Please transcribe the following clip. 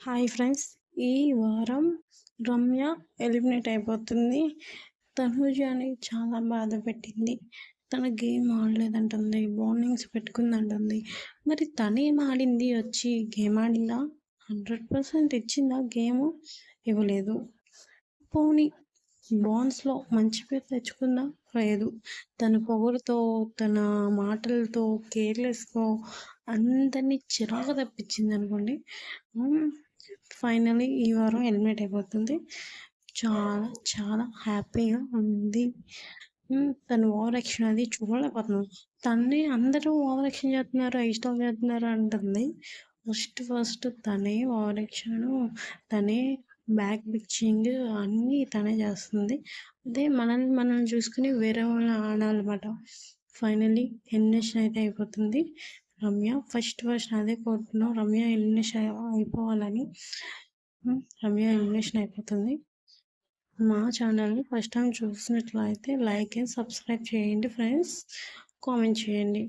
Hi friends. ఈ వారం Ramya eliminate అయిపోతుంది. తనూజని చాలా బాధ పెట్టింది. తన గేమ్ ఆడలేదంటుంది, వార్నింగ్స్ పెట్టుకుందంటుంది. మరి తనేం ఆడింది? వచ్చి గేమ్ ఆడిందా? 100% ఇచ్చిందా గేమ్? ఇవ్వలేదు. పోనీ బాన్స్లో మంచి పేరు తెచ్చుకుందా? లేదు. తన పొగరుతో, తన మాటలతో, కేర్లెస్గా అందరినీ చిరాకు తెప్పించింది అనుకోండి. ఫైనలీ ఈ వారం ఎలిమినేట్ అయిపోతుంది. చాలా చాలా హ్యాపీగా ఉంది. తను ఓవర్ యాక్షన్ అది చూడలేకపోతున్నాం. తన్నే అందరూ ఓవర్ యాక్షన్ చేస్తున్నారు, ఇష్టం చేస్తున్నారు అంటుంది. ఫస్ట్ తనే ఓవర్ యాక్షన్, తనే బ్యాక్ బిచ్చింగ్ అన్నీ తనే చేస్తుంది. అదే మనల్ని చూసుకుని వేరే వాళ్ళు ఆడాలన్నమాట. ఫైనలీ ఎలిమినేషన్ అయితే అయిపోతుంది. రమ్య ఫస్ట్ అదే కోరుకున్నాం, రమ్య ఎలిమినేషన్ అయిపోవాలని. రమ్య ఎలిమినేషన్ అయిపోతుంది. మా ఛానల్ని ఫస్ట్ టైం చూసినట్లయితే లైక్ అండ్ సబ్స్క్రైబ్ చేయండి ఫ్రెండ్స్. కామెంట్ చేయండి.